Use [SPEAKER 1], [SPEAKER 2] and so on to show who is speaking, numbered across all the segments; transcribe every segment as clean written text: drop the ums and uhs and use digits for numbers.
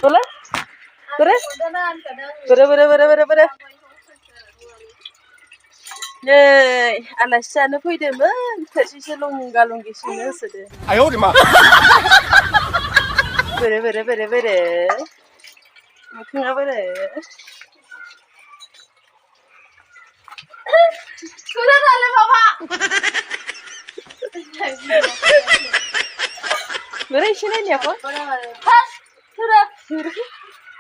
[SPEAKER 1] boleh boleh boleh boleh boleh boleh Yeay, alasannya fैदोंमोन थोरसिसो लंगा-लंगि सुनो होसोदो
[SPEAKER 2] आयौ मा
[SPEAKER 1] बोरो बोरो बोरो बोरो मोखाङा बोरो
[SPEAKER 3] सुनो दाले बाबा
[SPEAKER 1] बोरो एसे नायनि आफा
[SPEAKER 3] सुनो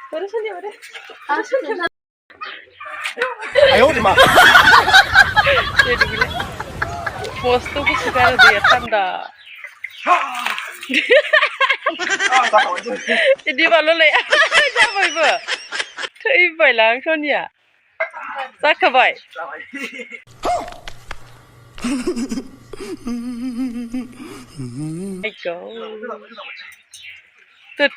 [SPEAKER 1] बोरो सोलियो बोरो
[SPEAKER 2] आयौ मा
[SPEAKER 1] Jadi gila. Posto gusto ka na diya tanda. Hindi ba lulay? Sabay ba? Kaibay lang siya niya. Sakabay. Ikaw. Tut.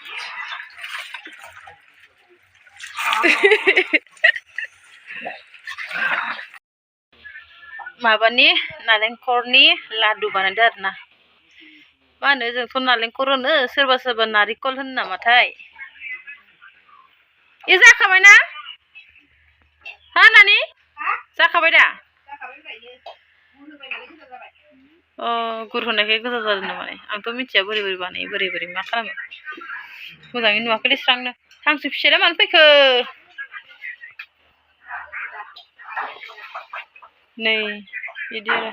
[SPEAKER 1] माबानि नालेंखरनि लादु बानायदो आरोना मा होनो जोंथ' नालेंखर होनो सोरबा सोरबा नारिखल होनो नामाथाय ए जाखाबाय ना हा नानि जाखाबाय दा अ गुर होनायखाय गोजा जादों माने आंथ' मिथिया बोरै बोरै बानायो बोरै बोरै मा खालामो मोजाङै नुवाखैलै स्रांनो हांसो फिसाया मानो फैखो नै बिदि आरो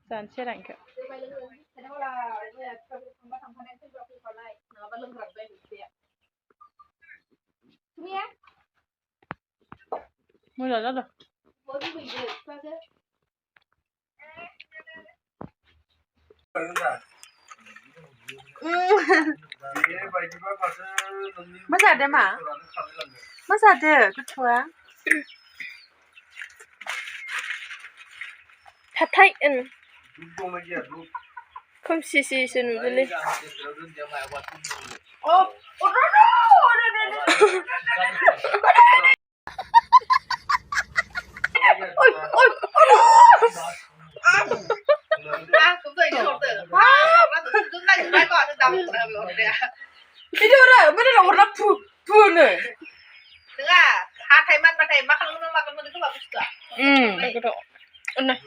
[SPEAKER 1] जानोसै आरो आंखौ मोजां जादों मा जादों मा मा जादों गथ'आ
[SPEAKER 3] थाथाय खोमसिसो नुदोंलै
[SPEAKER 1] Itu udah, mana nak warna pu ne?
[SPEAKER 3] Dengar, hakai man pakai makan makan itu bagus juga.
[SPEAKER 1] Begitu. Nah.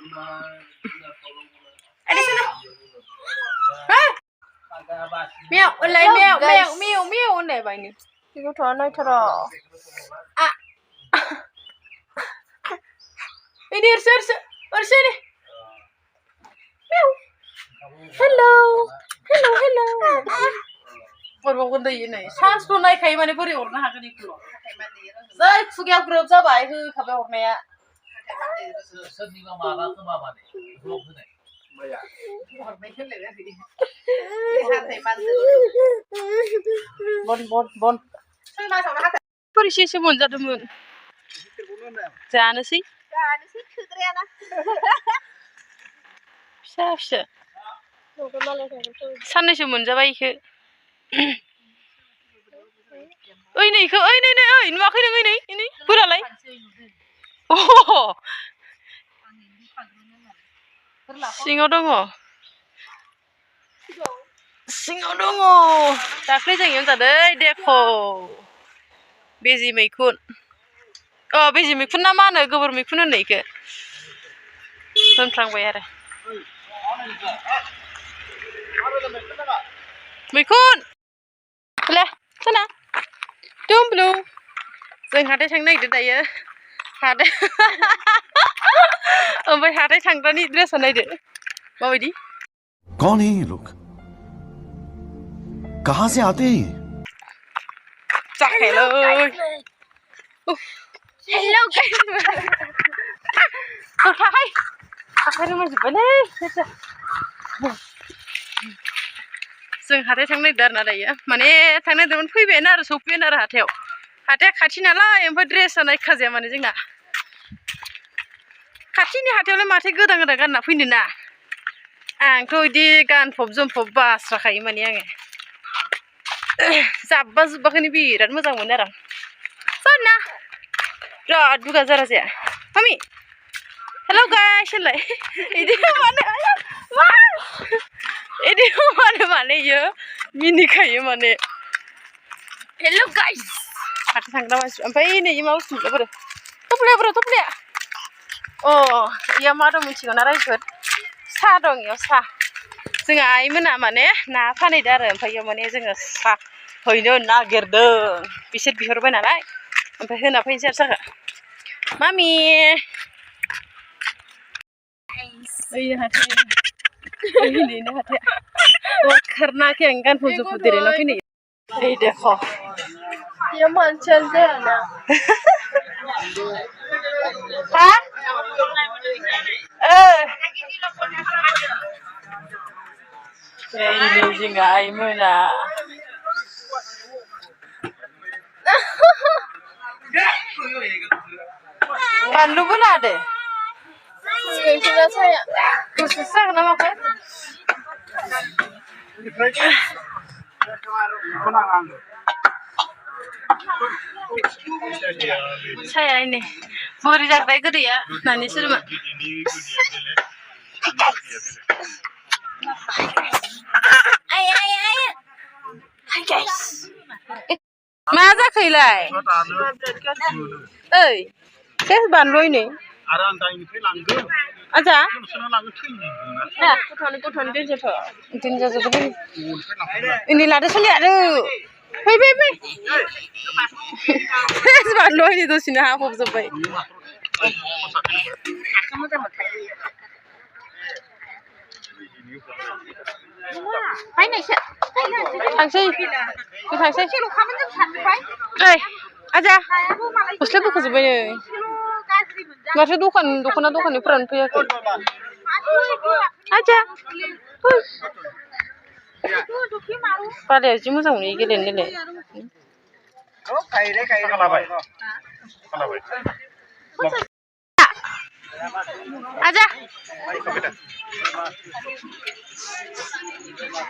[SPEAKER 1] Ada sana. Hah? Miau, ulai miau ne ba ini.
[SPEAKER 3] Itu tuan tara.
[SPEAKER 1] Ah. Ini ursa ni. Miau. Hello. Orangคนดีนี่sans ko nai khai mane bori orna hakani kulo zai sugia group jabai hu khabe ornaya
[SPEAKER 2] सोरनिबा माला खोमा माने block होनाय मैया
[SPEAKER 1] bon परिसेसो मोनजादोंमोन जानोसै
[SPEAKER 3] खोद्रायाना
[SPEAKER 1] फिसा साननैसो मोनजाबाय इखो ओइ नै नुवाखै नों नै बोरालाय अ सिङाव दङ दाख्लै जों इयावनो जादों देख' बेजि मैखुन बेजि मैखुन ना मा होनो गोबोर मैखुन होनो इखो होनफ्लांबाय आरो मैखुन ले सोना दुमब्लु जों हाथाय थांनो नागिरदों दायो हाथाय ओमफ्राय हाथाय थांग्रानि ड्रेसआ नायदो माबायदि
[SPEAKER 2] कौन है ये लोग कहां से आते हैं
[SPEAKER 1] जाखायालै
[SPEAKER 3] हेलौ गाइस
[SPEAKER 1] थाखाय रोंजोब्बायलै जों हाथाय थांनो नागिरदों आरोना दायो माने थांनो नागिरदोंमोन फैबायानो आरो सफैबायानो आरो हाथाया खाथि नालाय ओमफ्राय ड्रेसआ नायखाजाया माने जोंना खाथिनि हाथायावलाय माथो गोदान गानना फैनो ना आंथ' बिदि गानफब जोमफब बास्राखायो माने आङो जाब्बा जुब्बाखौनो बिराद मोजां मोनो आरो सोना बिराद दुगा जारा जाया मामि हेलौ गाइस होनलाय बिदि मानो भिडिअ माने इयो मिनिखायो माने हेल' गाइस हाथाय थांग्रा मानसि ओमफ्राय नै मा बुस्थु बोरो थफ्लाया अ इयाव मा दं मिथिगौना रायजोफोर साहा दं इयाव साहा जोंहा आइमोना माने ना फानहैदों आरो ओमफ्राय इयाव माने जोङो साहा हैनो नागिरदों बिसोर बिहरबाय नालाय ओमफ्राय होना फैनोसै आरो साहाखौ मामि ओइनो हाथाया दरखारना खें गानफब जोमफब देलायना फैनो ओइ देख' ये मानसियानो जायाना हा नै जोंहा आइमोना बानलुबो लादो गैथ'ला साया गुसुसो जागोन ना माखो साया ini बोरै जाबाय गोदैया नानि सोरमोन Hi guys मा जाखैलाय ओइ सेस बानलु ini
[SPEAKER 2] आरो आं दाइनिफ्राय लांगोन
[SPEAKER 1] आजा
[SPEAKER 2] नोंसोरना लांगोन थैगोन
[SPEAKER 1] ना गथ'नि दोनजोबो ini लादो सोलि आरो फै सेस बानलु ini दसेनो हाफबजोब्बाय थांसै ओइ आजा गस्ला बोखाजोब्बाय नै माथो दखाननिफ्रानो फैयाखै आजा बालाया जि मोजां मोनो गेलेनो आजा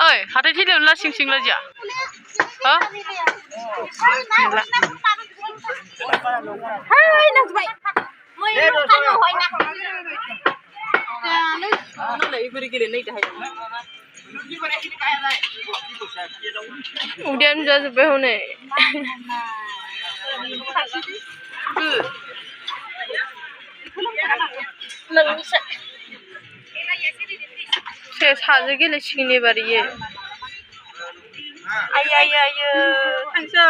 [SPEAKER 1] ओइ हाथाय थिलियावनो ला सिं लाजिया हो हाय नाजबाय नालाय बोरै गेलेनो नागिरदों उदैयानो जाजोब्बाय हनै साजों गेलेसिगोन एबार इयो आयो थांसै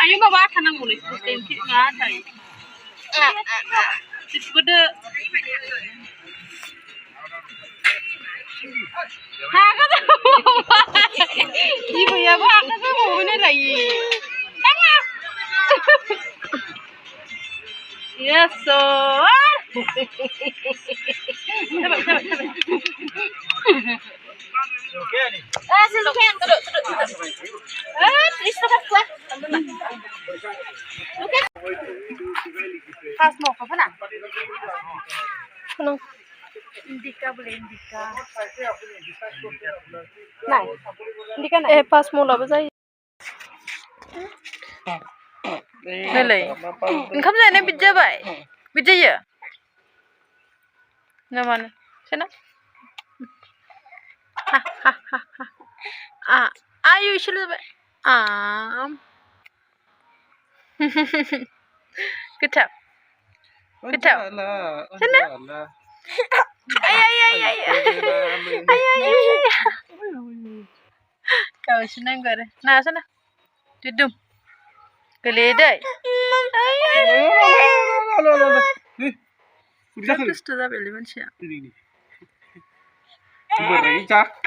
[SPEAKER 1] ayo माबा आथा नांगौलै सिसबोदो इबोयाबो आखासो हमैनो लायो Yes, Pas mau ke mana? Indika boleh Indika. Nah, Indika nah. Pas mau lah bezai. Nilai. Engkau mana bijja bay? Bijja ya? Namanya, sana? Ayo isilah bay. Kecap. Sana? Ay. Kau senang gak? Nah, sana. Duduk. Geledai. Terus tu dah beli macam.
[SPEAKER 2] Beri cak.